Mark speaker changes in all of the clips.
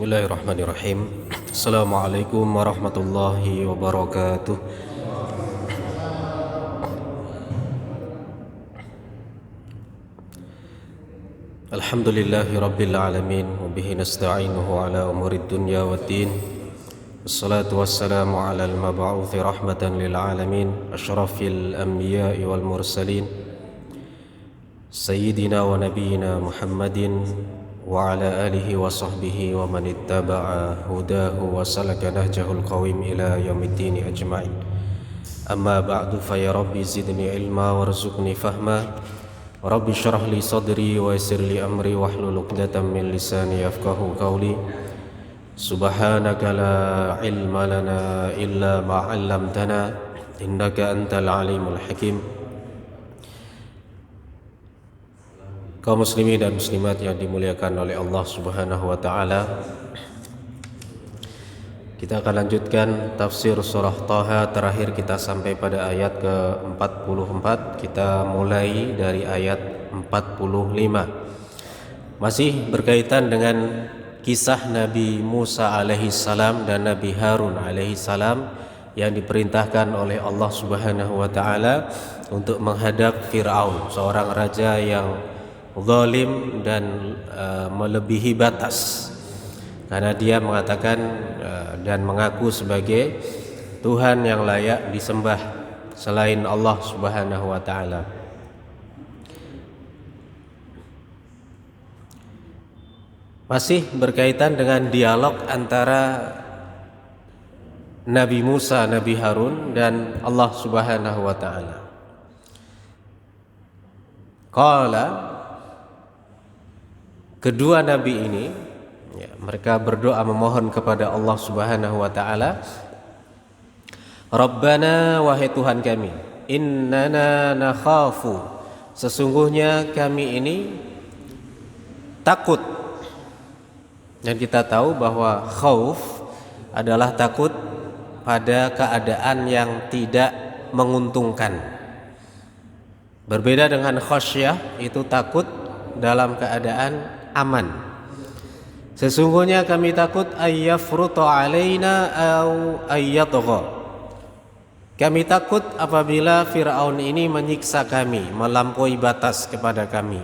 Speaker 1: Bismillahirrahmanirrahim. Assalamualaikum warahmatullahi wabarakatuh. Alhamdulillahi rabbil alamin wa bihi nasta'inuhu ala umurid dunya waddin. Wassalatu wassalamu ala al-mab'uthi rahmatan lil alamin, asyrafil anbiya'i wal mursalin, sayyidina wa nabiyyina Muhammadin wa ala alihi wa sahbihi wa man ittaba'a hudahu wa salaka nahjahul qawim ila yaumiddin ajma'in. Amma ba'du, fa ya rabbi zidni ilma warzuqni fahma, rabbi syrah li sadri wa yassir li amri wahlul 'uqdatam min lisani yafqahu qawli. Subhanaka la ilma lana illa ma 'allamtana innaka antal alimul hakim. Kaum muslimin dan muslimat yang dimuliakan oleh Allah Subhanahu wa taala, kita akan lanjutkan tafsir surah Thaha. Terakhir kita sampai pada ayat ke-44. Kita mulai dari ayat 45. Masih berkaitan dengan kisah Nabi Musa alaihi salam dan Nabi Harun alaihi salam yang diperintahkan oleh Allah Subhanahu wa taala untuk menghadap Firaun, seorang raja yang zalim dan melebihi batas, karena dia mengatakan dan mengaku sebagai Tuhan yang layak disembah selain Allah Subhanahu wa taala. Masih berkaitan dengan dialog antara Nabi Musa, Nabi Harun dan Allah Subhanahu wa taala. Qala, kedua nabi ini, mereka berdoa memohon kepada Allah Subhanahu wa taala, Rabbana, wahai Tuhan kami, innana nakhafu, sesungguhnya kami ini takut. Dan kita tahu bahwa khauf adalah takut pada keadaan yang tidak menguntungkan. Berbeda dengan khasyah, itu takut dalam keadaan aman. Sesungguhnya kami takut ayyafruta alaina au ayyatgha. Kami takut apabila Firaun ini menyiksa kami, melampaui batas kepada kami,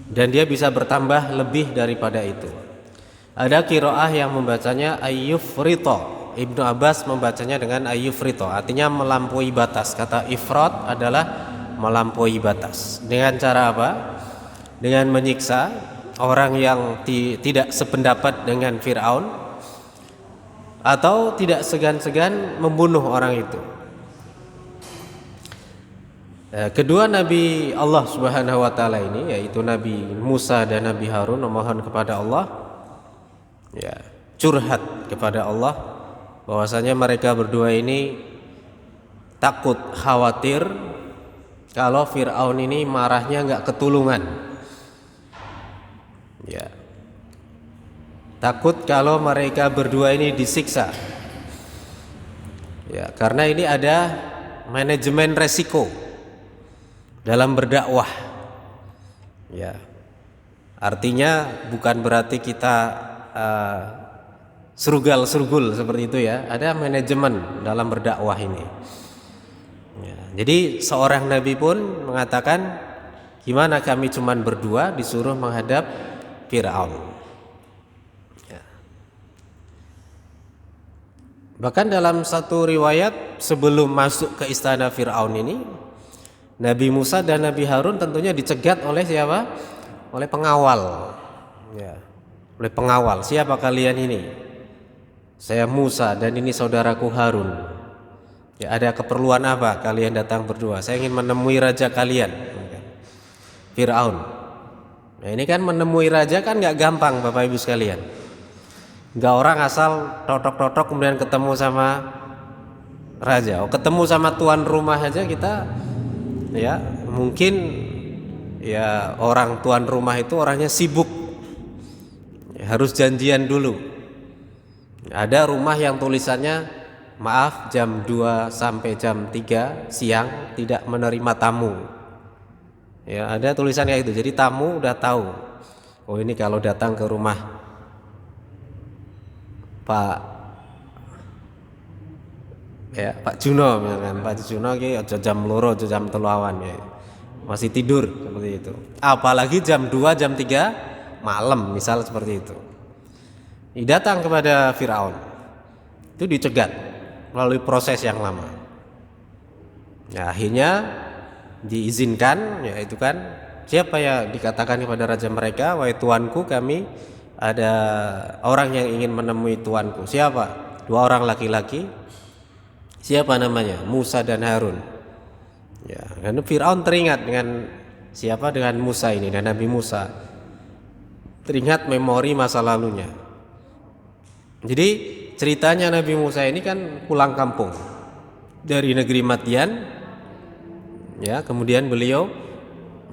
Speaker 1: dan dia bisa bertambah lebih daripada itu. Ada qiraah yang membacanya ayyufrita. Ibnu Abbas membacanya dengan ayyufrita, artinya melampaui batas. Kata ifrat adalah melampaui batas. Dengan cara apa? Dengan menyiksa orang yang tidak sependapat dengan Firaun, atau tidak segan-segan membunuh orang itu. Kedua nabi Allah Subhanahu wa taala ini, yaitu Nabi Musa dan Nabi Harun, memohon kepada Allah, curhat kepada Allah bahwasanya mereka berdua ini takut, khawatir kalau Firaun ini marahnya nggak ketulungan. Takut kalau mereka berdua ini disiksa. Karena ini ada manajemen resiko dalam berdakwah. Artinya bukan berarti kita serugal-serugul seperti itu ya. Ada manajemen dalam berdakwah ini. Jadi seorang nabi pun mengatakan, gimana kami cuman berdua disuruh menghadap Firaun. Bahkan dalam satu riwayat, sebelum masuk ke istana Firaun ini, Nabi Musa dan Nabi Harun tentunya dicegat oleh siapa? Oleh pengawal. Oleh pengawal. Siapa kalian ini? Saya Musa dan ini saudaraku Harun. Ada keperluan apa kalian datang berdua? Saya ingin menemui raja kalian, Firaun. Nah, ini kan menemui raja kan nggak gampang, Bapak Ibu sekalian. Nggak orang asal totok-totok kemudian ketemu sama raja. Ketemu sama tuan rumah aja kita, mungkin orang tuan rumah itu orangnya sibuk, harus janjian dulu. Ada rumah yang tulisannya, maaf, jam 2 sampai jam 3 siang tidak menerima tamu. Ada tulisan kayak itu. Jadi tamu udah tahu, oh ini kalau datang ke rumah Pak ya Pak Juno misalkan, Pak Juno ki aja jam loro, aja jam 3 awan ya. Masih tidur seperti itu. Apalagi jam 2, jam 3 malam misal seperti itu. Datang kepada Firaun. Itu dicegat melalui proses yang lama. Ya, akhirnya diizinkan, yaitu kan siapa ya dikatakan kepada raja mereka, wahai tuanku, kami ada orang yang ingin menemui tuanku. Siapa? 2 orang laki-laki. Siapa namanya? Musa dan Harun. Ya, karena Firaun teringat dengan siapa? Dengan Musa ini, dan Nabi Musa. Teringat memori masa lalunya. Jadi ceritanya Nabi Musa ini kan pulang kampung dari negeri Madian. Ya, kemudian beliau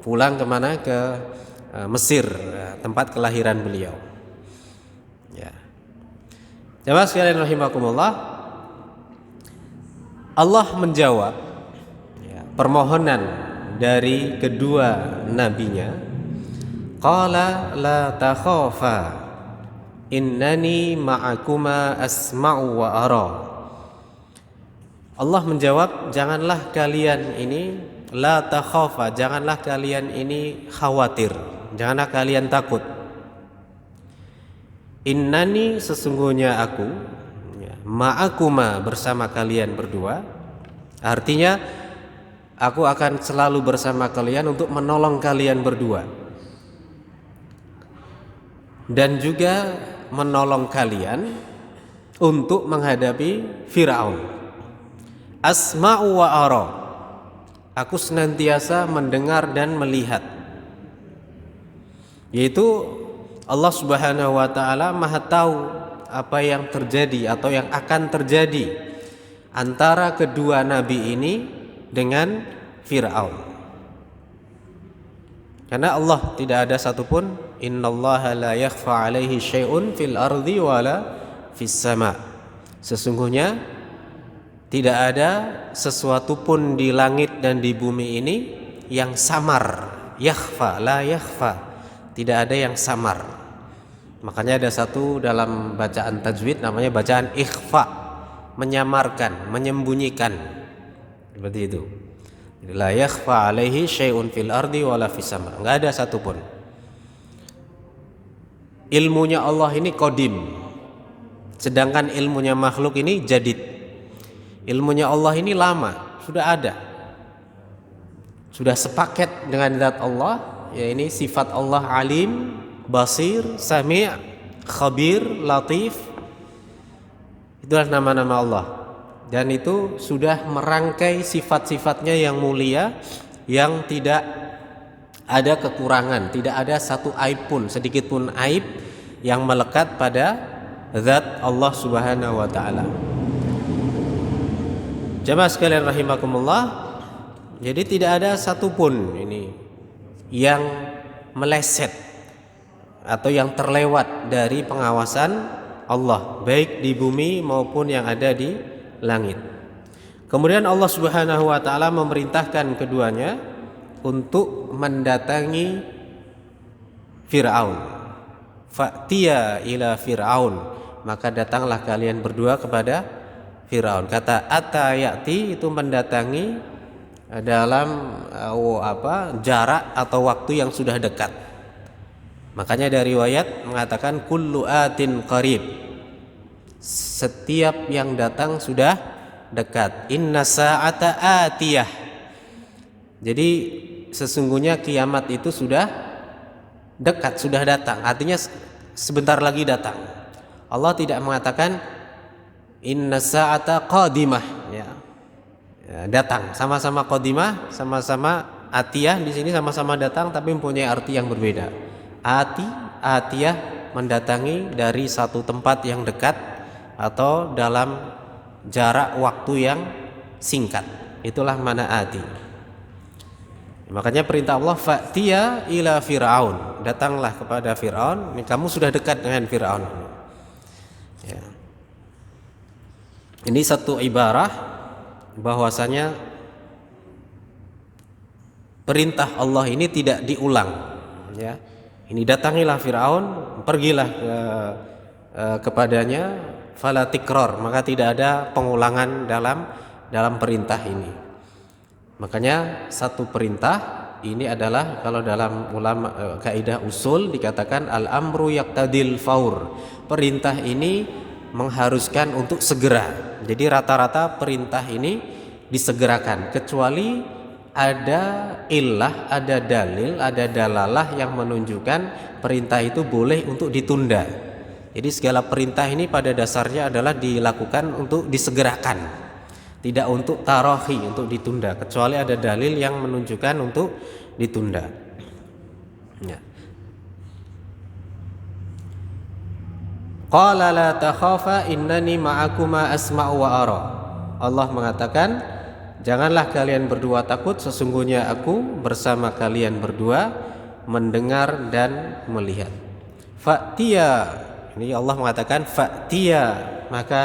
Speaker 1: pulang kemana? Ke Mesir, tempat kelahiran beliau. Ya. Jamaah sekalian rahimakumullah, Allah menjawab permohonan dari kedua nabinya. Qala la takhafa innani ma'akuma asma'u wa ara. Allah menjawab, janganlah kalian ini la takhafa, janganlah kalian ini khawatir, janganlah kalian takut. Innani, sesungguhnya aku, ma'akuma, bersama kalian berdua. Artinya aku akan selalu bersama kalian untuk menolong kalian berdua, dan juga menolong kalian untuk menghadapi Firaun. Asma'u wa ara, aku senantiasa mendengar dan melihat. Yaitu Allah Subhanahu wa taala Maha tahu apa yang terjadi atau yang akan terjadi antara kedua nabi ini dengan Firaun. Karena Allah tidak ada satupun, innallaha la yakhfa alaihi syai'un fil ardi wala fis sama. Sesungguhnya tidak ada sesuatu pun di langit dan di bumi ini yang samar. Yakhfa, la yakhfa, tidak ada yang samar. Makanya ada satu dalam bacaan tajwid namanya bacaan ikhfa, menyamarkan, menyembunyikan, seperti itu. La yakhfa alaihi syai'un fil ardi wala fis sama. Enggak ada satupun. Ilmunya Allah ini qadim, sedangkan ilmunya makhluk ini jadid. Ilmunya Allah ini lama, sudah ada, sudah sepaket dengan zat Allah. Ya, ini sifat Allah alim, basir, sami', khabir, latif. Itulah nama-nama Allah. Dan itu sudah merangkai sifat-sifatnya yang mulia, yang tidak ada kekurangan, tidak ada satu aib pun, sedikit pun aib yang melekat pada zat Allah Subhanahu wa taala. Jamaah sekalian rahimakumullah, jadi tidak ada satupun ini yang meleset atau yang terlewat dari pengawasan Allah, baik di bumi maupun yang ada di langit. Kemudian Allah Subhanahu wa taala memerintahkan keduanya untuk mendatangi Firaun. Fa'tiya ila Firaun, maka datanglah kalian berdua kepada Firaun. Kata ata ya'ti itu mendatangi dalam jarak atau waktu yang sudah dekat. Makanya dari riwayat mengatakan kullu atin qarib, setiap yang datang sudah dekat. Inna sa'ata atiyah, jadi sesungguhnya kiamat itu sudah dekat, sudah datang, artinya sebentar lagi datang. Allah tidak mengatakan inna sa'ata qadimah, ya, datang, sama-sama qadimah, sama-sama atiyah, di sini sama-sama datang tapi mempunyai arti yang berbeda. Atiyah mendatangi dari satu tempat yang dekat atau dalam jarak waktu yang singkat, itulah mana ati. Makanya perintah Allah fa'tiya ila Fir'aun, datanglah kepada Fir'aun, kamu sudah dekat dengan Fir'aun. Ya. Ini satu ibarah bahwasanya perintah Allah ini tidak diulang. Ya. Ini datangilah Fir'aun, pergilah kepadanya. fala tikror, maka tidak ada pengulangan dalam perintah ini. Makanya satu perintah ini adalah kalau dalam ulama kaidah usul dikatakan al-amru yaqtadil faur. Perintah ini mengharuskan untuk segera. Jadi rata-rata perintah ini disegerakan kecuali ada illah, ada dalil, ada dalalah yang menunjukkan perintah itu boleh untuk ditunda. Jadi segala perintah ini pada dasarnya adalah dilakukan untuk disegerakan, tidak untuk tarahi, untuk ditunda, kecuali ada dalil yang menunjukkan untuk ditunda. Ya. Qala la takhafa innani ma'akuma asma'u wa ara. Allah mengatakan, janganlah kalian berdua takut, sesungguhnya aku bersama kalian berdua mendengar dan melihat. Fa'tiya, ini Allah mengatakan fa'tiya, maka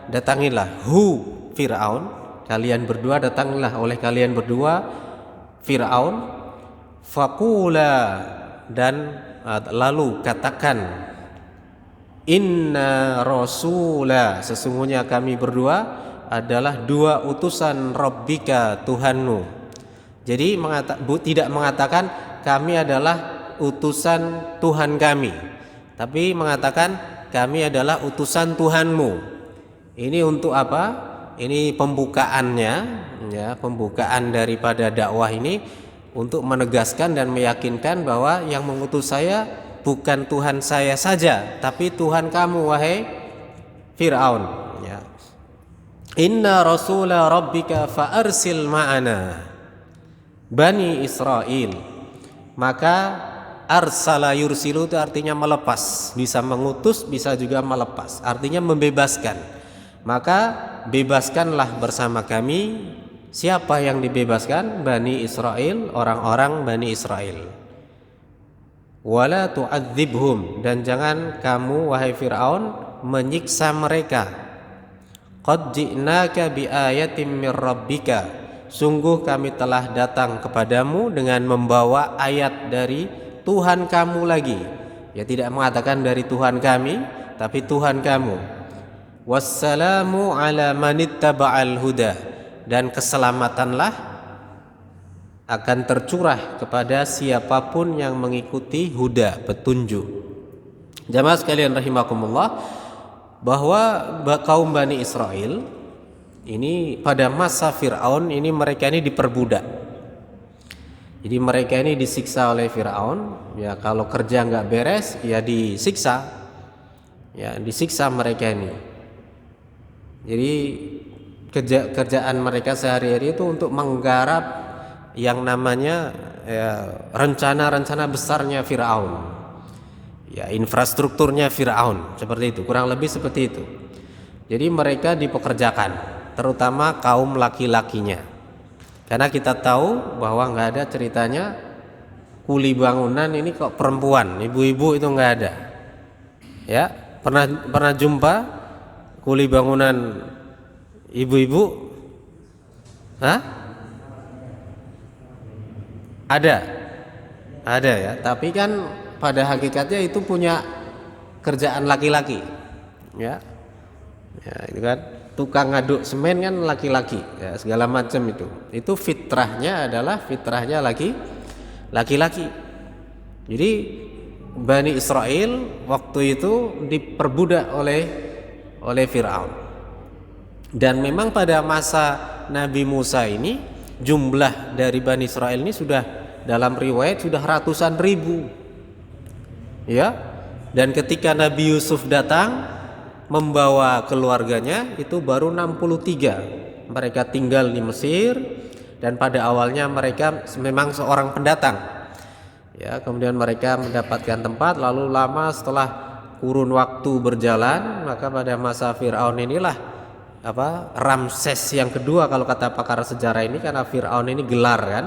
Speaker 1: datangilah hu Fir'aun, kalian berdua datangilah oleh kalian berdua Fir'aun. Faqula, dan lalu katakan, inna rasula, sesungguhnya kami berdua adalah dua utusan Rabbika, Tuhanmu. Jadi tidak mengatakan kami adalah utusan Tuhan kami, tapi mengatakan kami adalah utusan Tuhanmu. Ini untuk apa? Ini pembukaannya, ya, pembukaan daripada dakwah ini untuk menegaskan dan meyakinkan bahwa yang mengutus saya bukan Tuhan saya saja, tapi Tuhan kamu, wahai Fir'aun. Ya. Inna rasula rabbika fa'arsil ma'ana Bani Israel. Maka arsala yursilu itu artinya melepas, bisa mengutus, bisa juga melepas, artinya membebaskan. Maka bebaskanlah bersama kami. Siapa yang dibebaskan? Bani Israel, orang-orang Bani Israel. Wala tu'adzibhum, dan jangan kamu wahai Fir'aun menyiksa mereka. Qad ji'naka biayatin mir rabbika, sungguh kami telah datang kepadamu dengan membawa ayat dari Tuhan kamu lagi. Ya, tidak mengatakan dari Tuhan kami, tapi Tuhan kamu. Wassalamu ala manittaba'al huda, dan keselamatanlah akan tercurah kepada siapapun yang mengikuti huda, petunjuk. Jamaah sekalian rahimakumullah, bahwa kaum Bani Israel ini pada masa Fir'aun ini mereka ini diperbudak. Jadi mereka ini disiksa oleh Fir'aun. Ya, kalau kerja nggak beres ya disiksa. Ya, disiksa mereka ini. Jadi kerjaan mereka sehari-hari itu untuk menggarap yang namanya rencana-rencana besarnya Fir'aun. Ya, infrastrukturnya Fir'aun, seperti itu, kurang lebih seperti itu. Jadi mereka dipekerjakan, terutama kaum laki-lakinya. Karena kita tahu bahwa nggak ada ceritanya kuli bangunan ini kok perempuan, ibu-ibu itu nggak ada. Ya, pernah jumpa kuli bangunan ibu-ibu? Hah? Ada ya. Tapi kan pada hakikatnya itu punya kerjaan laki-laki. Ya, itu kan tukang ngaduk semen kan laki-laki. Ya, segala macam itu. Itu fitrahnya adalah fitrahnya laki-laki. Jadi Bani Israel waktu itu diperbudak oleh Fir'aun. Dan memang pada masa Nabi Musa ini jumlah dari Bani Israel ini sudah dalam riwayat sudah ratusan ribu. Ya. Dan ketika Nabi Yusuf datang membawa keluarganya itu baru 63. Mereka tinggal di Mesir dan pada awalnya mereka memang seorang pendatang. Ya, kemudian mereka mendapatkan tempat, lalu lama setelah kurun waktu berjalan, maka pada masa Fir'aun inilah Ramses yang kedua kalau kata pakar sejarah ini, karena Fir'aun ini gelar kan.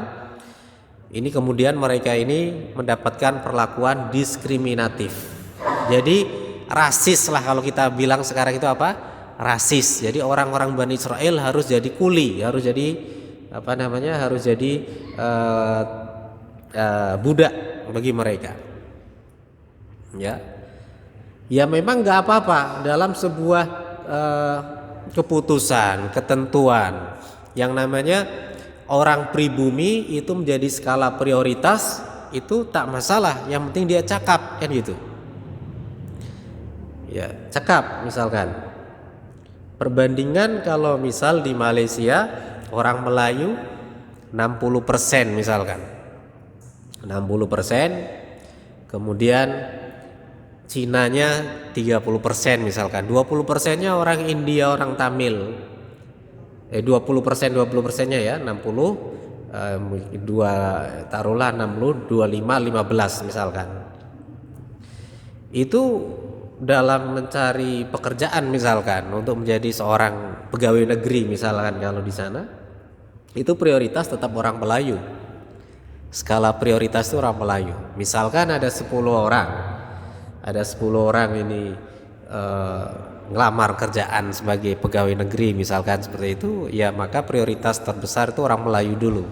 Speaker 1: Ini kemudian mereka ini mendapatkan perlakuan diskriminatif. Jadi rasis lah kalau kita bilang sekarang itu apa? Rasis. Jadi orang-orang Bani Israel harus jadi kuli, harus jadi harus jadi budak bagi mereka. Ya. Ya memang nggak apa-apa dalam sebuah keputusan, ketentuan. Yang namanya orang pribumi itu menjadi skala prioritas itu tak masalah, yang penting dia cakap kan gitu. Ya, cakap misalkan. Perbandingan kalau misal di Malaysia orang Melayu 60% misalkan. 60%, kemudian Cinanya 30% misalkan. 20%-nya orang India, orang Tamil. 20%-nya ya, 60 taruhlah 60 25 15 misalkan. Itu dalam mencari pekerjaan misalkan untuk menjadi seorang pegawai negeri misalkan, kalau di sana itu prioritas tetap orang Melayu. Skala prioritas itu orang Melayu. Misalkan ada 10 orang ini ngelamar kerjaan sebagai pegawai negeri misalkan seperti itu, ya maka prioritas terbesar itu orang Melayu dulu.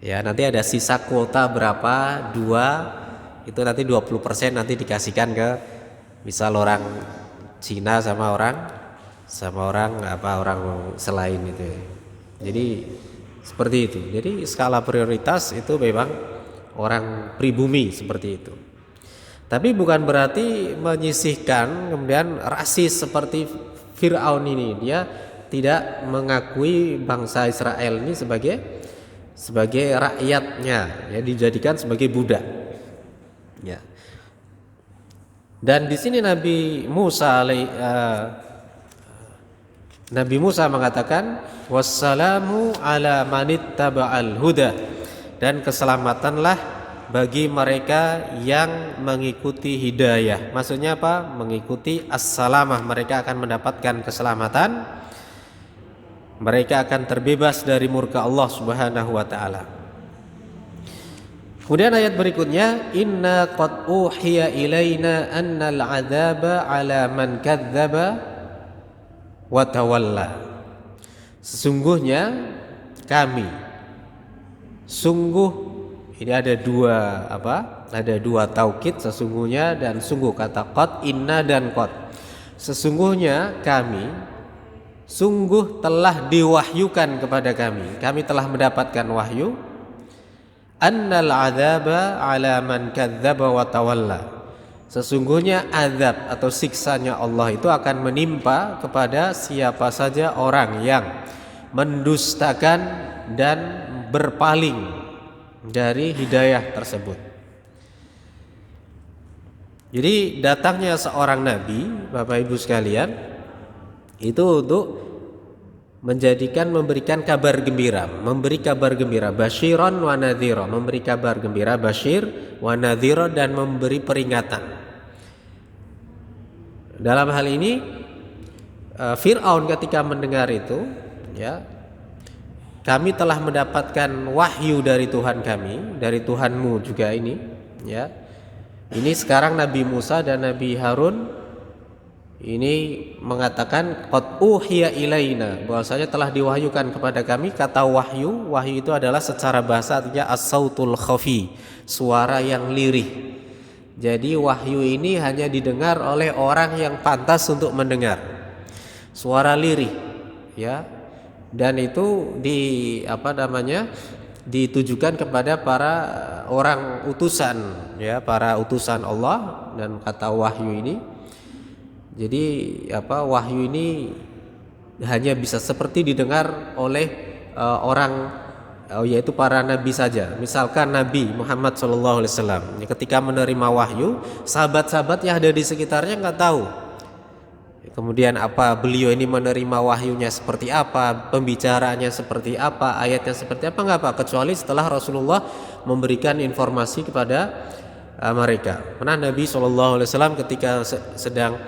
Speaker 1: Ya, nanti ada sisa kuota berapa, 2, itu nanti 20% nanti dikasihkan ke misal orang Cina sama orang selain itu. Jadi seperti itu. Jadi skala prioritas itu memang orang pribumi seperti itu. Tapi bukan berarti menyisihkan kemudian rasis seperti Fir'aun ini. Dia tidak mengakui bangsa Israel ini sebagai rakyatnya, ya, dijadikan sebagai budak. Ya. Dan di sini Nabi Musa mengatakan wassalamu ala manittaba'al huda, dan keselamatanlah bagi mereka yang mengikuti hidayah. Maksudnya apa? Mengikuti as-salamah, mereka akan mendapatkan keselamatan. Mereka akan terbebas dari murka Allah Subhanahu wa taala. Kemudian ayat berikutnya, inna qad uhiya ilaina annal 'adzaba 'ala man kadzdzaba wa tawalla. Sesungguhnya kami, sungguh, ini ada dua taukid, sesungguhnya dan sungguh, kata qad, inna dan qad. Sesungguhnya kami, sungguh telah diwahyukan kepada kami. Kami telah mendapatkan wahyu. Annal adzaba 'ala man kadzdzaba wa tawalla. Sesungguhnya azab atau siksanya Allah itu akan menimpa kepada siapa saja orang yang mendustakan dan berpaling dari hidayah tersebut. Jadi datangnya seorang nabi, Bapak Ibu sekalian, itu untuk memberikan kabar gembira, memberi kabar gembira, basyiran wa nadhira, memberi kabar gembira, basyir wa nadhira, dan memberi peringatan. Dalam hal ini Fir'aun ketika mendengar itu, ya, kami telah mendapatkan wahyu dari Tuhan kami, dari Tuhanmu juga ini, ya. Ini sekarang Nabi Musa dan Nabi Harun ini mengatakan qad uhiya ilaina, bahwasanya telah diwahyukan kepada kami. Kata wahyu itu adalah secara bahasa artinya as-sautul khafi, suara yang lirih. Jadi wahyu ini hanya didengar oleh orang yang pantas untuk mendengar. Suara lirih, ya. Dan itu ditujukan kepada para orang utusan, ya, para utusan Allah. Dan kata wahyu ini, jadi wahyu ini hanya bisa seperti didengar oleh yaitu para nabi saja. Misalkan Nabi Muhammad SAW, ketika menerima wahyu, sahabat-sahabat yang ada di sekitarnya nggak tahu. Kemudian beliau ini menerima wahyunya seperti apa, pembicaraannya seperti apa, ayatnya seperti apa, nggak apa, kecuali setelah Rasulullah memberikan informasi kepada mereka. Pernah Nabi SAW ketika sedang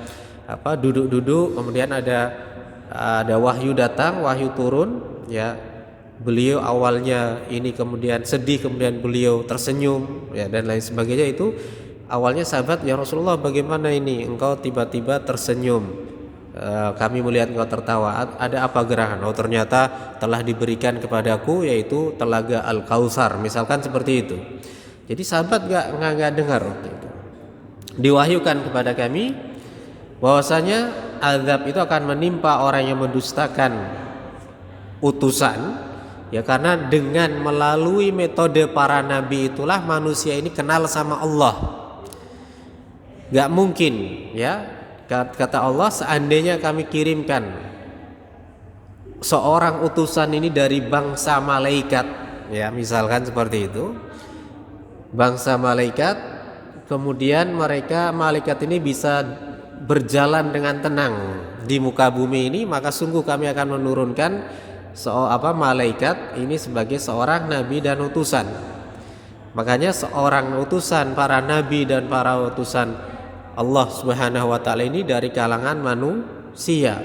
Speaker 1: duduk-duduk, kemudian ada wahyu datang, wahyu turun, ya. Beliau awalnya ini kemudian sedih, kemudian beliau tersenyum, ya, dan lain sebagainya. Itu awalnya sahabat, ya Rasulullah, bagaimana ini engkau tiba-tiba tersenyum? Kami melihat engkau tertawa, ada apa gerangan? Oh, ternyata telah diberikan kepadaku yaitu telaga Al-Kautsar, misalkan seperti itu. Jadi sahabat nggak dengar waktu itu. Diwahyukan kepada kami bahwasanya azab itu akan menimpa orang yang mendustakan utusan, ya karena dengan melalui metode para nabi itulah manusia ini kenal sama Allah. Gak mungkin, ya kata Allah, seandainya kami kirimkan seorang utusan ini dari bangsa malaikat, ya misalkan seperti itu, bangsa malaikat, kemudian malaikat ini bisa berjalan dengan tenang di muka bumi ini, maka sungguh kami akan menurunkan malaikat ini sebagai seorang nabi dan utusan. Makanya seorang utusan para nabi dan para utusan Allah Subhanahu wa taala ini dari kalangan manusia.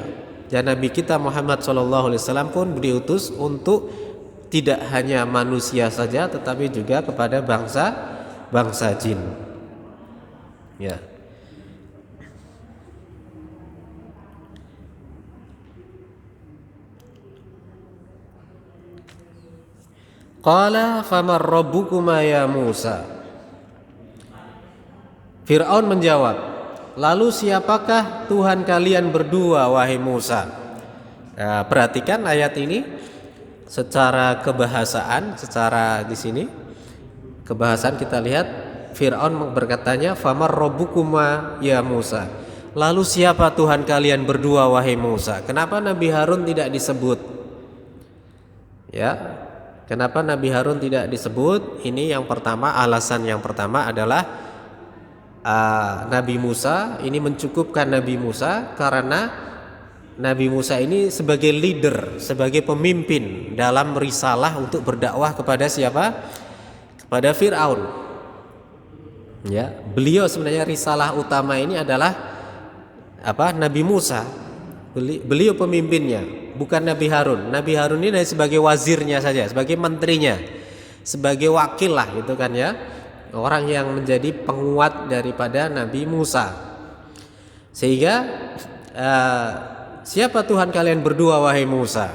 Speaker 1: Dan Nabi kita Muhammad SAW pun diutus untuk tidak hanya manusia saja, tetapi juga kepada bangsa jin. Ya. Qala famar rabbukuma ya Musa. Fir'aun menjawab, lalu siapakah Tuhan kalian berdua wahai Musa? Nah, perhatikan ayat ini secara kebahasaan, secara di sini kebahasaan kita lihat Fir'aun berkatanya famar rabbukuma ya Musa. Lalu siapa Tuhan kalian berdua wahai Musa? Kenapa Nabi Harun tidak disebut? Ya. Kenapa Nabi Harun tidak disebut? Ini yang pertama, alasan yang pertama adalah Nabi Musa ini mencukupkan Nabi Musa karena Nabi Musa ini sebagai leader, sebagai pemimpin dalam risalah untuk berdakwah kepada siapa? Kepada Fir'aun. Ya, beliau sebenarnya risalah utama ini adalah Nabi Musa. Beliau pemimpinnya, bukan Nabi Harun. Nabi Harun ini sebagai wazirnya saja, sebagai menterinya, sebagai wakil lah gitu kan ya. Orang yang menjadi penguat daripada Nabi Musa. Sehingga siapa Tuhan kalian berdua wahai Musa?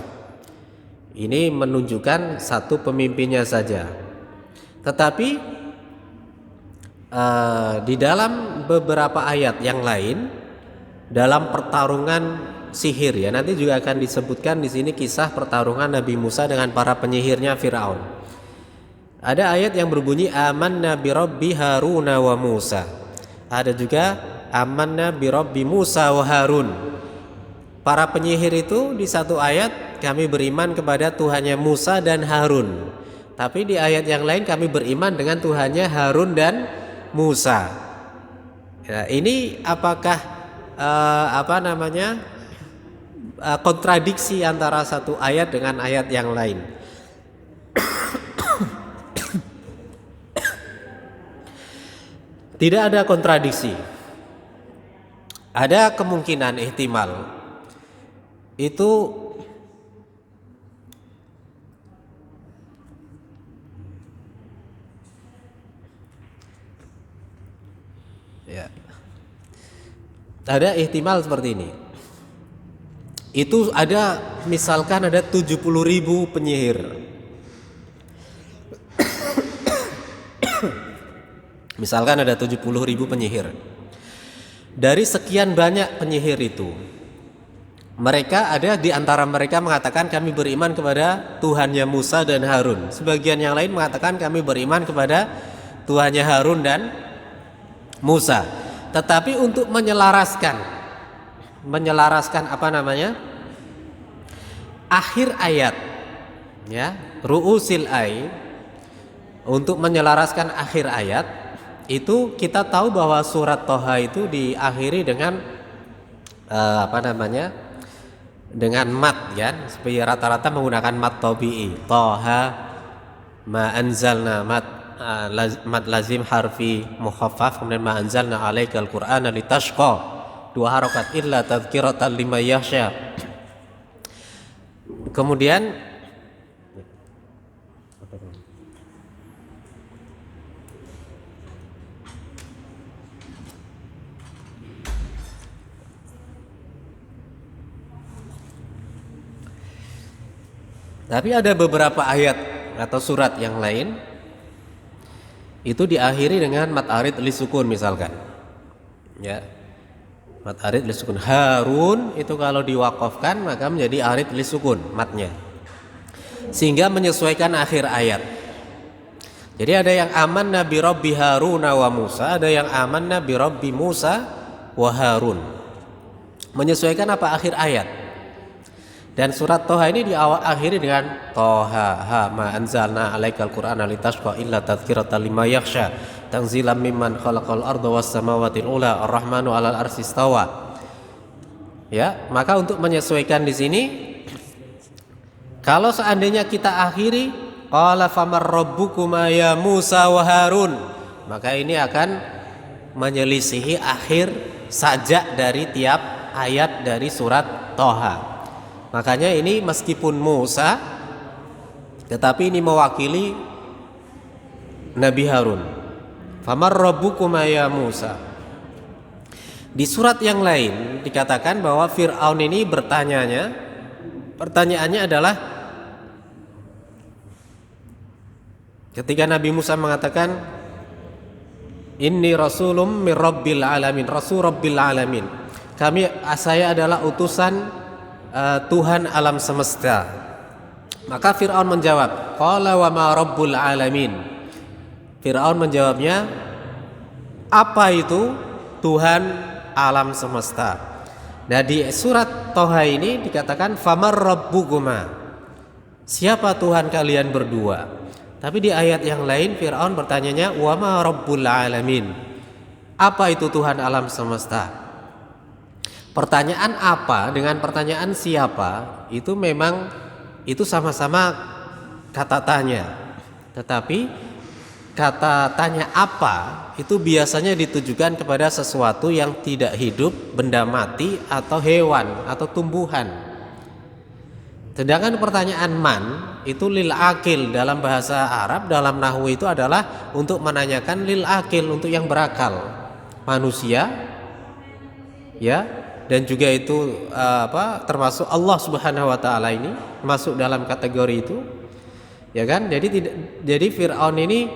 Speaker 1: Ini menunjukkan satu pemimpinnya saja. Tetapi di dalam beberapa ayat yang lain, dalam pertarungan sihir, ya nanti juga akan disebutkan di sini kisah pertarungan Nabi Musa dengan para penyihirnya Firaun. Ada ayat yang berbunyi amanna bi rabbi Haruna wa Musa. Ada juga amanna bi rabbi Musa wa Harun. Para penyihir itu di satu ayat kami beriman kepada Tuhannya Musa dan Harun. Tapi di ayat yang lain kami beriman dengan Tuhannya Harun dan Musa. Ya, ini apakah kontradiksi antara satu ayat dengan ayat yang lain? Tidak ada kontradiksi. Ada kemungkinan ihtimal. Itu ya. Ada ihtimal seperti ini. Itu ada misalkan ada 70.000 penyihir. Misalkan ada 70.000 penyihir. Dari sekian banyak penyihir itu, mereka ada di antara mereka mengatakan kami beriman kepada Tuhannya Musa dan Harun. Sebagian yang lain mengatakan kami beriman kepada Tuhannya Harun dan Musa. Tetapi untuk menyelaraskan akhir ayat, ya, ru'usil ay, untuk menyelaraskan akhir ayat itu kita tahu bahwa surat Toha itu diakhiri dengan dengan mat, ya, seperti rata-rata menggunakan mat tabi'i. Toha ma anzalna mat lazim harfi mukhaffaf, kemudian ma anzalna alaikal qur'ana litashqa, dua harokat, illa tadhkiratan liman yakhsha. Kemudian tapi ada beberapa ayat atau surat yang lain itu diakhiri dengan mat arid li sukun misalkan. Ya. Mat arid lisukun. Harun itu kalau diwakafkan maka menjadi arid lisukun matnya, sehingga menyesuaikan akhir ayat. Jadi ada yang amanna bi rabbi Harun wa Musa, ada yang amanna bi rabbi Musa wa Harun. Menyesuaikan apa akhir ayat. Dan surat Toha ini akhiri dengan Toha ha ma anzalna alaikal qur'ana litashqa illa tadhkiratan liman yakhsha tanzilan mimman khalaqal arda was samawati ula ar-rahmanu 'alal arsy istawa. Ya, maka untuk menyesuaikan di sini, kalau seandainya kita akhiri qala famar rabbukuma ya Musa wa Harun, maka ini akan menyelisihi akhir sajak dari tiap ayat dari surat Toha. Makanya ini meskipun Musa, tetapi ini mewakili Nabi Harun. Famar rabbukuma ya Musa. Di surat yang lain dikatakan bahwa Fir'aun ini pertanyaannya adalah ketika Nabi Musa mengatakan inni rasulum mir rabbil alamin, rasul rabbil alamin, saya adalah utusan Tuhan alam semesta. Maka Fir'aun menjawab, qala wa ma rabbul alamin. Fir'aun menjawabnya, apa itu Tuhan alam semesta? Nah, di surat Toha ini dikatakan famar rabbukuma, siapa Tuhan kalian berdua. Tapi di ayat yang lain Fir'aun bertanyanya wa ma rabbul alamin, apa itu Tuhan alam semesta? Pertanyaan apa dengan pertanyaan siapa itu memang itu sama-sama kata tanya. Tetapi kata tanya apa itu biasanya ditujukan kepada sesuatu yang tidak hidup, benda mati atau hewan atau tumbuhan. Sedangkan pertanyaan man itu lil akil dalam bahasa Arab, dalam nahwu itu adalah untuk menanyakan lil akil, untuk yang berakal, manusia, ya. Dan juga itu termasuk Allah Subhanahu wa taala ini masuk dalam kategori itu. Ya kan? Jadi Fir'aun ini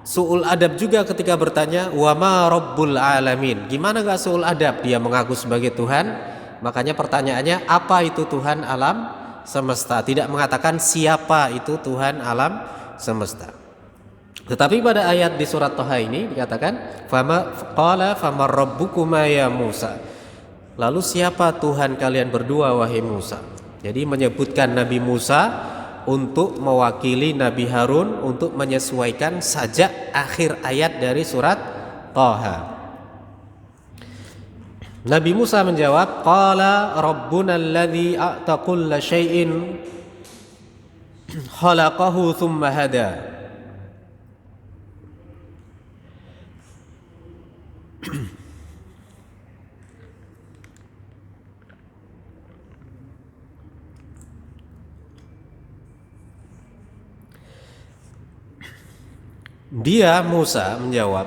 Speaker 1: su'ul adab juga ketika bertanya wa ma rabbul alamin. Gimana gak su'ul adab dia mengaku sebagai Tuhan? Makanya pertanyaannya apa itu Tuhan alam semesta? Tidak mengatakan siapa itu Tuhan alam semesta. Tetapi pada ayat di surat Toha ini dikatakan qala famar rabbukuma ya Musa. Lalu siapa Tuhan kalian berdua wahai Musa? Jadi menyebutkan Nabi Musa untuk mewakili Nabi Harun untuk menyesuaikan sajak akhir ayat dari surat Toha. Nabi Musa menjawab, qala rabbuna alladzi a'ta kulla syai'in khalaqahu thumma hada. Dia Musa menjawab,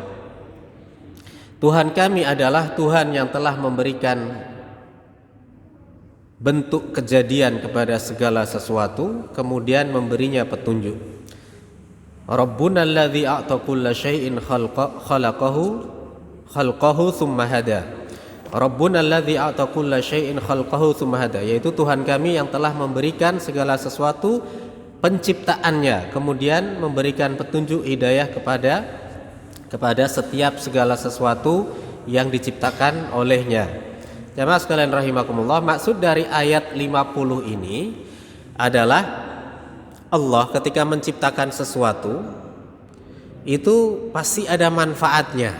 Speaker 1: Tuhan kami adalah Tuhan yang telah memberikan bentuk kejadian kepada segala sesuatu, kemudian memberinya petunjuk. Rabbuna alladzi a'ta kulla syai'in khalaqahu thumma hada. Rabbuna alladzi a'ta kulla syai'in khalaqahu thumma hada, yaitu Tuhan kami yang telah memberikan segala sesuatu penciptaannya, kemudian memberikan petunjuk hidayah kepada setiap segala sesuatu yang diciptakan olehnya. Jamaah sekalian rahimakumullah, maksud dari ayat 50 ini adalah Allah ketika menciptakan sesuatu itu pasti ada manfaatnya.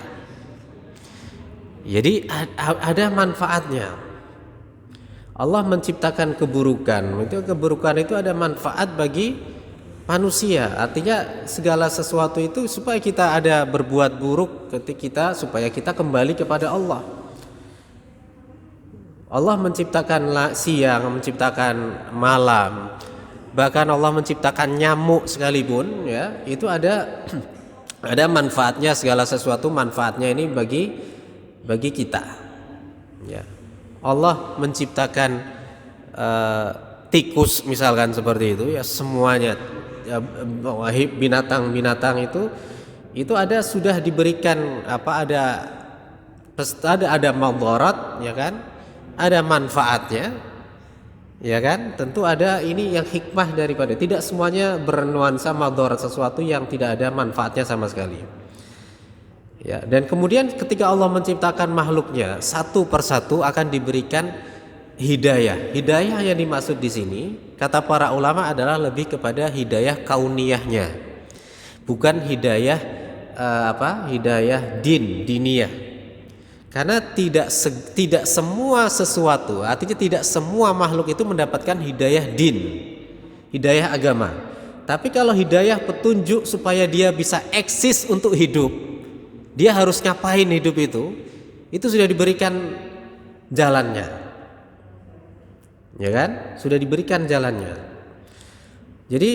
Speaker 1: Jadi ada manfaatnya. Allah menciptakan keburukan itu ada manfaat bagi manusia. Artinya segala sesuatu itu supaya kita ada berbuat buruk supaya kita kembali kepada Allah. Allah menciptakan siang, menciptakan malam, bahkan Allah menciptakan nyamuk sekalipun, ya, itu ada manfaatnya. Segala sesuatu manfaatnya ini bagi kita, ya. Allah menciptakan tikus misalkan seperti itu, ya, semuanya, ya, binatang-binatang itu sudah diberikan ada ada madarat, ya kan? Ada manfaatnya, ya kan? Tentu ada ini yang hikmah daripada, tidak semuanya bernuansa madarat, sesuatu yang tidak ada manfaatnya sama sekali. Ya, dan kemudian ketika Allah menciptakan makhluknya satu persatu akan diberikan hidayah. Hidayah yang dimaksud di sini kata para ulama adalah lebih kepada hidayah kauniyahnya, bukan hidayah hidayah diniyah. Karena tidak semua sesuatu, artinya tidak semua makhluk itu mendapatkan hidayah hidayah agama. Tapi kalau hidayah petunjuk supaya dia bisa eksis untuk hidup, dia harus ngapain hidup itu sudah diberikan jalannya, ya kan? Sudah diberikan jalannya. Jadi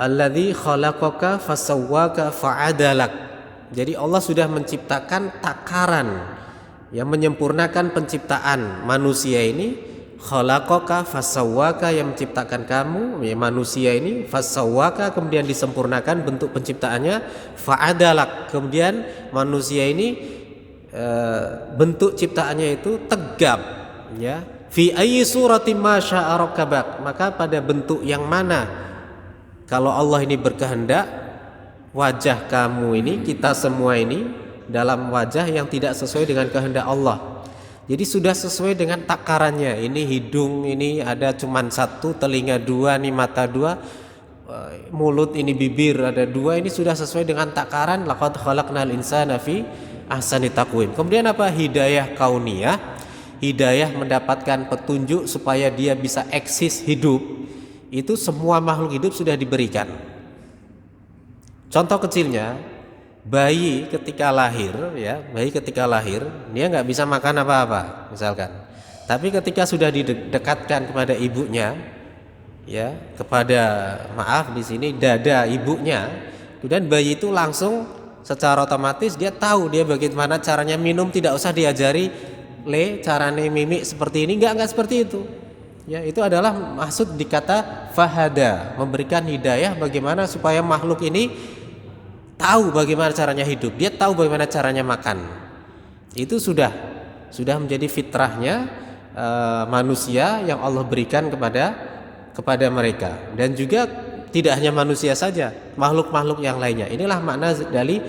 Speaker 1: alladzi khalaqaka fasawwaka fa'adalak. Jadi Allah sudah menciptakan takaran yang menyempurnakan penciptaan manusia ini. Khalaqaka fasawwaka, yang menciptakan kamu, ya, manusia ini, fasawwaka, kemudian disempurnakan bentuk penciptaannya, fa'adalak, kemudian manusia ini bentuk ciptaannya itu tegap, ya, fi ayyi suratin ma syaa rakkabak, maka pada bentuk yang mana kalau Allah ini berkehendak wajah kamu ini, kita semua ini dalam wajah yang tidak sesuai dengan kehendak Allah. Jadi sudah sesuai dengan takarannya. Ini hidung ini ada cuman satu, telinga dua, ini mata dua, mulut ini bibir ada dua, ini sudah sesuai dengan takaran. Laqad khalaqnal insana fi ahsani taqwim. Kemudian apa? Hidayah kauniyah, hidayah mendapatkan petunjuk supaya dia bisa eksis hidup. Itu semua makhluk hidup sudah diberikan. Contoh kecilnya, bayi ketika lahir, ya, bayi ketika lahir dia nggak bisa makan apa-apa, misalkan. Tapi ketika sudah didekatkan kepada ibunya, ya, kepada maaf di sini dada ibunya, kemudian bayi itu langsung secara otomatis dia tahu dia bagaimana caranya minum, tidak usah diajari caranya mimik seperti ini, nggak seperti itu. Ya, itu adalah maksud dikata fahada, memberikan hidayah bagaimana supaya makhluk ini tahu bagaimana caranya hidup, dia tahu bagaimana caranya makan. Itu sudah menjadi fitrahnya manusia yang Allah berikan kepada mereka. Dan juga tidak hanya manusia saja, makhluk-makhluk yang lainnya. Inilah makna dari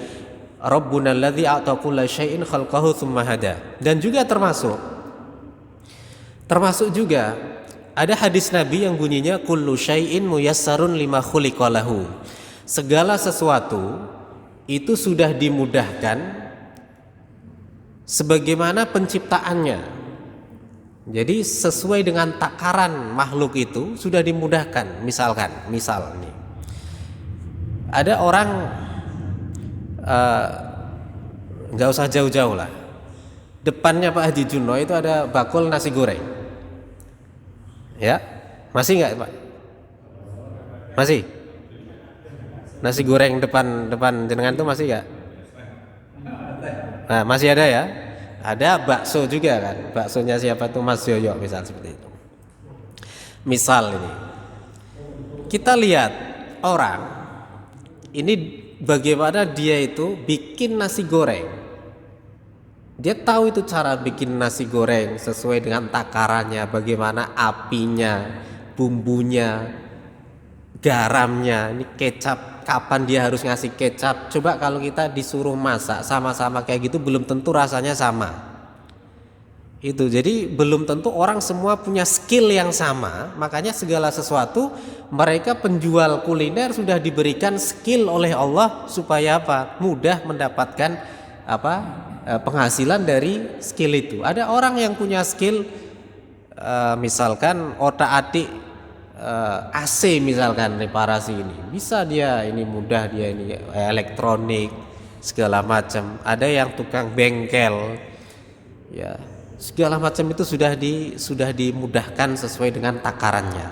Speaker 1: Rabbuna alladzi a'ta kulla syai'in khalqahu tsumma hada. Dan juga termasuk juga ada hadis Nabi yang bunyinya kullu syai'in muyassarun lima khuliqa lahu. Segala sesuatu itu sudah dimudahkan sebagaimana penciptaannya. Jadi sesuai dengan takaran makhluk itu sudah dimudahkan. Misal nih, ada orang nggak usah jauh-jauh lah, depannya Pak Haji Juno itu ada bakul nasi goreng, ya, masih nggak Pak? Masih? Nasi goreng depan jenengan tuh masih gak? Nah, masih ada ya? Ada bakso juga kan? Baksonya siapa tuh, Mas Yoyo misal, seperti itu. Misal ini kita lihat orang ini bagaimana dia itu bikin nasi goreng. Dia tahu itu cara bikin nasi goreng sesuai dengan takarannya, bagaimana apinya, bumbunya, garamnya, ini kecap, kapan dia harus ngasih kecap. Coba kalau kita disuruh masak sama-sama kayak gitu, belum tentu rasanya sama. Itu jadi belum tentu orang semua punya skill yang sama. Makanya segala sesuatu mereka penjual kuliner sudah diberikan skill oleh Allah supaya apa? Mudah mendapatkan penghasilan dari skill itu. Ada orang yang punya skill misalkan otak-atik AC misalkan, reparasi ini bisa dia, ini mudah dia, ini elektronik segala macam. Ada yang tukang bengkel, ya, segala macam itu sudah dimudahkan sesuai dengan takarannya.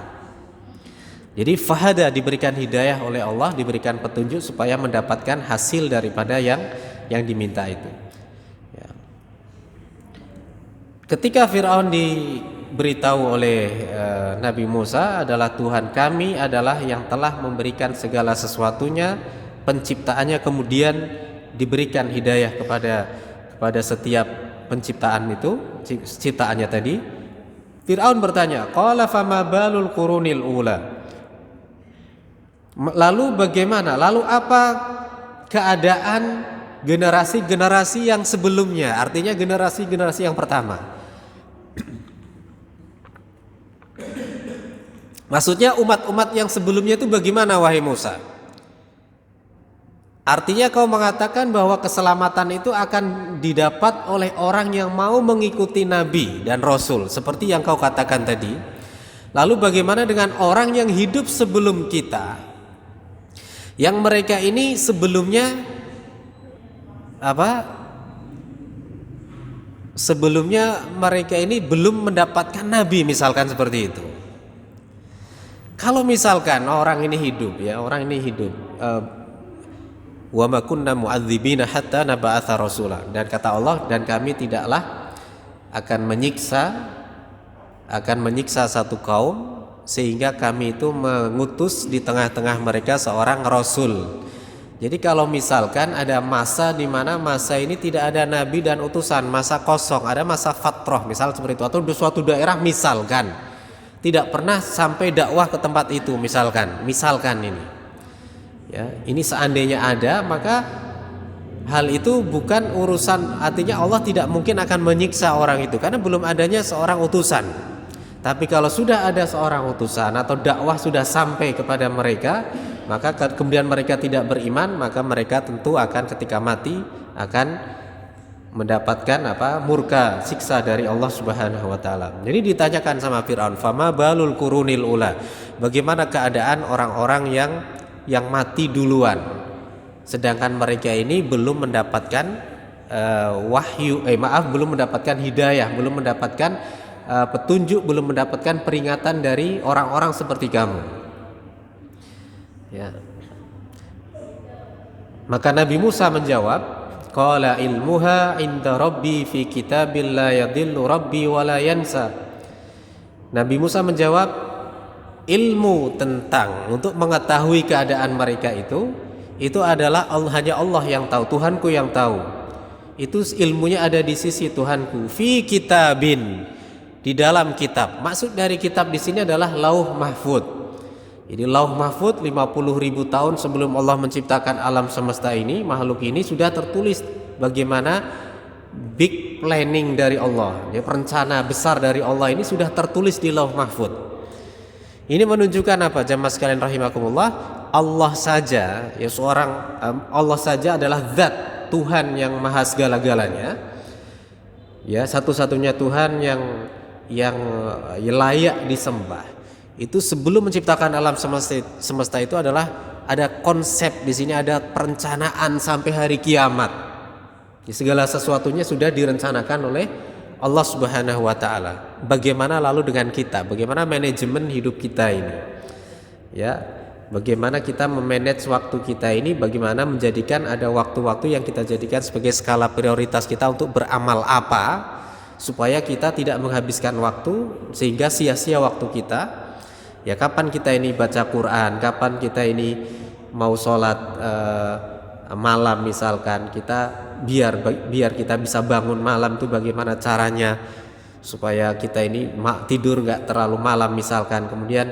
Speaker 1: Jadi fahada, diberikan hidayah oleh Allah, diberikan petunjuk supaya mendapatkan hasil daripada yang diminta itu, ya. Ketika Fir'aun diberitahu oleh Nabi Musa adalah Tuhan kami adalah yang telah memberikan segala sesuatunya, penciptaannya, kemudian diberikan hidayah kepada setiap penciptaan itu, ciptaannya tadi. Fir'aun bertanya, qala fama balul qurunil ula. Lalu bagaimana? Lalu apa keadaan generasi-generasi yang sebelumnya? Artinya generasi-generasi yang pertama. Maksudnya umat-umat yang sebelumnya itu bagaimana wahai Musa? Artinya kau mengatakan bahwa keselamatan itu akan didapat oleh orang yang mau mengikuti Nabi dan Rasul seperti yang kau katakan tadi. Lalu bagaimana dengan orang yang hidup sebelum kita, yang mereka ini sebelumnya sebelumnya mereka ini belum mendapatkan Nabi, misalkan seperti itu. Kalau misalkan orang ini hidup, wa ma kunna mu'adzibina hatta naba'atha rasula, dan kata Allah, dan kami tidaklah akan menyiksa satu kaum sehingga kami itu mengutus di tengah-tengah mereka seorang rasul. Jadi kalau misalkan ada masa di mana masa ini tidak ada nabi dan utusan, masa kosong, ada masa fatrah misal seperti itu, atau di suatu daerah misalkan tidak pernah sampai dakwah ke tempat itu, misalkan ini. Ya, ini seandainya ada, maka hal itu bukan urusan, artinya Allah tidak mungkin akan menyiksa orang itu karena belum adanya seorang utusan. Tapi kalau sudah ada seorang utusan atau dakwah sudah sampai kepada mereka, maka kemudian mereka tidak beriman, maka mereka tentu akan ketika mati akan mendapatkan murka, siksa dari Allah Subhanahu wa taala. Jadi ditanyakan sama Firaun, fama balul qurunil ula, bagaimana keadaan orang-orang yang mati duluan, sedangkan mereka ini belum mendapatkan belum mendapatkan hidayah, belum mendapatkan petunjuk, belum mendapatkan peringatan dari orang-orang seperti kamu. Ya. Maka Nabi Musa menjawab, qala ilmuha inda rabbi fi kitabil la yadhillu rabbi wa la yansa. Nabi Musa menjawab, ilmu tentang untuk mengetahui keadaan mereka itu adalah hanya Allah yang tahu, Tuhanku yang tahu. Itu ilmunya ada di sisi Tuhanku. Fi kitabin, di dalam kitab. Maksud dari kitab di sini adalah Lauh Mahfud. Jadi Lauh Mahfud 50.000 tahun sebelum Allah menciptakan alam semesta ini, makhluk ini sudah tertulis bagaimana big planning dari Allah. Ya, rencana besar dari Allah ini sudah tertulis di Lauh Mahfud. Ini menunjukkan apa, jamaah sekalian rahimakumullah? Allah saja adalah zat Tuhan yang maha segala-galanya. Ya, satu-satunya Tuhan yang layak disembah. Itu sebelum menciptakan alam semesta itu adalah ada konsep di sini, ada perencanaan sampai hari kiamat. Segala sesuatunya sudah direncanakan oleh Allah Subhanahu wa taala. Bagaimana lalu dengan kita? Bagaimana manajemen hidup kita ini? Ya, bagaimana kita memanage waktu kita ini? Bagaimana menjadikan ada waktu-waktu yang kita jadikan sebagai skala prioritas kita untuk beramal apa supaya kita tidak menghabiskan waktu sehingga sia-sia waktu kita. Ya, kapan kita ini baca Quran? Kapan kita ini mau sholat malam misalkan, kita biar kita bisa bangun malam tuh bagaimana caranya supaya kita ini tidur nggak terlalu malam misalkan. Kemudian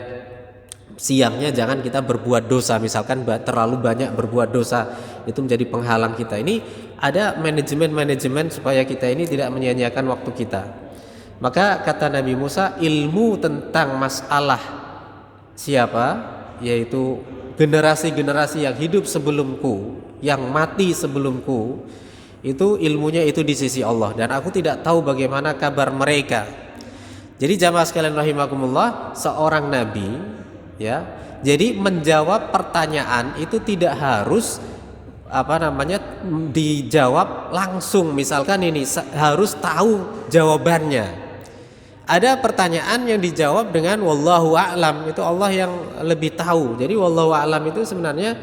Speaker 1: siangnya jangan kita berbuat dosa, misalkan terlalu banyak berbuat dosa, itu menjadi penghalang kita. Ini ada manajemen supaya kita ini tidak menyia-nyiakan waktu kita. Maka kata Nabi Musa, ilmu tentang masalah siapa, yaitu generasi-generasi yang hidup sebelumku, yang mati sebelumku, itu ilmunya itu di sisi Allah, dan aku tidak tahu bagaimana kabar mereka. Jadi jamaah sekalian rahimakumullah, seorang nabi, ya, jadi menjawab pertanyaan itu tidak harus dijawab langsung. Misalkan ini harus tahu jawabannya. Ada pertanyaan yang dijawab dengan wallahu a'lam, itu Allah yang lebih tahu. Jadi wallahu a'lam itu sebenarnya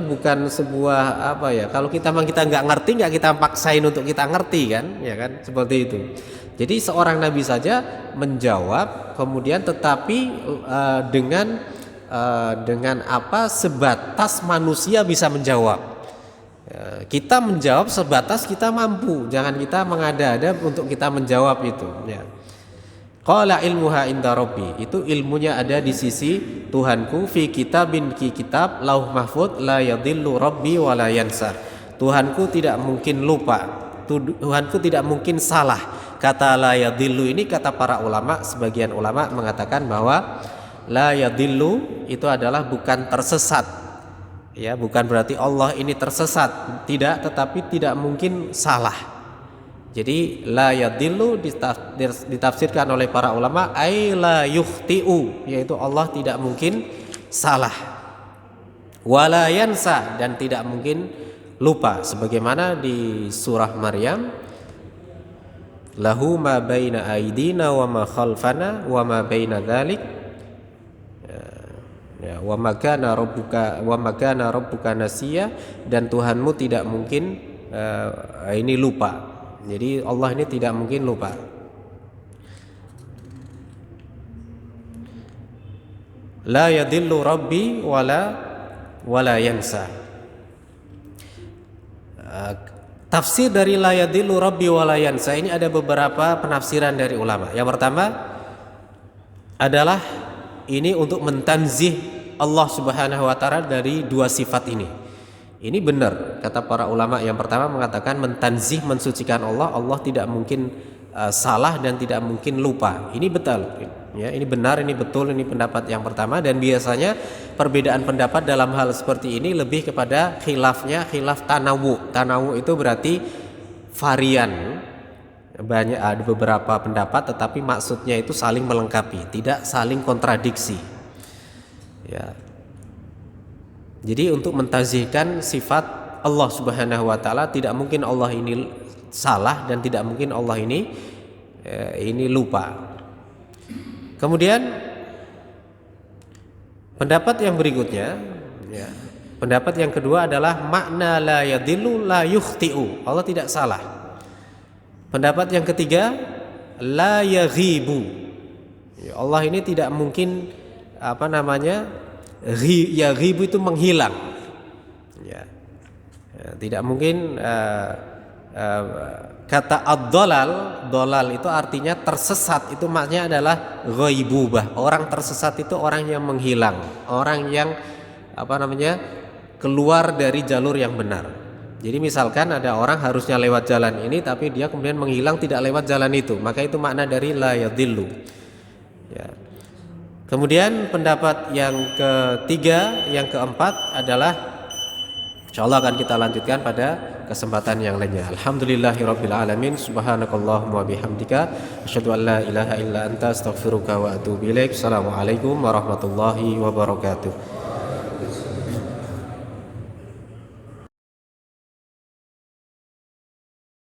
Speaker 1: bukan sebuah kalau kita nggak ngerti, nggak kita paksain untuk kita ngerti kan, ya kan, seperti itu. Jadi seorang nabi saja menjawab, kemudian tetapi dengan sebatas manusia bisa menjawab. Ya, Kita menjawab sebatas kita mampu, jangan kita mengada-ada untuk kita menjawab itu, ya. Qala ilmuha inda rabbi, itu ilmunya ada di sisi Tuhanku, fi kitabin, ki kitab, lauh mahfud, la yadillu rabbi wa la yansa. Tuhanku tidak mungkin lupa, Tuhanku tidak mungkin salah. Kata la yadillu ini kata para ulama, sebagian ulama mengatakan bahwa la yadillu itu adalah bukan tersesat, ya, bukan berarti Allah ini tersesat, tidak, tetapi tidak mungkin salah. Jadi la yadillu ditafsirkan oleh para ulama ay la yukhti'u, yaitu Allah tidak mungkin salah. Wala yansa, dan tidak mungkin lupa, sebagaimana di surah Maryam, lahu ma baina aidina wa ma khalfana wa ma baina dzalik, ya, wa makana rabbuka nasiya, dan Tuhanmu tidak mungkin ini lupa. Jadi Allah ini tidak mungkin lupa. La yadillu rabbi wala yansa. Tafsir dari la yadillu rabbi wala yansa ini ada beberapa penafsiran dari ulama. Yang pertama adalah ini untuk mentanzih Allah Subhanahu wa taala dari dua sifat ini. Ini benar kata para ulama. Yang pertama mengatakan mentanzih, mensucikan Allah, Allah tidak mungkin salah dan tidak mungkin lupa. Ini betul, ya, ini benar, ini betul, ini pendapat yang pertama. Dan biasanya perbedaan pendapat dalam hal seperti ini lebih kepada khilafnya, khilaf tanawu. Tanawu itu berarti varian, banyak, ada beberapa pendapat, tetapi maksudnya itu saling melengkapi, tidak saling kontradiksi, ya. Jadi untuk mentazihkan sifat Allah Subhanahu wa taala, tidak mungkin Allah ini salah dan tidak mungkin Allah ini lupa. Kemudian pendapat yang berikutnya, ya, pendapat yang kedua adalah makna la yadillu la yukhti'u, Allah tidak salah. Pendapat yang ketiga la yaghibu, ya, Allah ini tidak mungkin yaghibu itu menghilang, ya. Tidak mungkin kata ad-dhalal itu artinya tersesat, itu maknanya adalah ghaibubah. Orang tersesat itu orang yang menghilang, orang yang keluar dari jalur yang benar. Jadi misalkan ada orang harusnya lewat jalan ini tapi dia kemudian menghilang, tidak lewat jalan itu, maka itu makna dari la yadillu, ya. Kemudian pendapat yang ketiga, yang keempat adalah insyaallah akan kita lanjutkan pada kesempatan yang lainnya. Alhamdulillahirabbil alamin, subhanakallahumma wa bihamdika asyhadu an la ilaha illa anta astaghfiruka wa atubu ilaik. Assalamualaikum warahmatullahi wabarakatuh.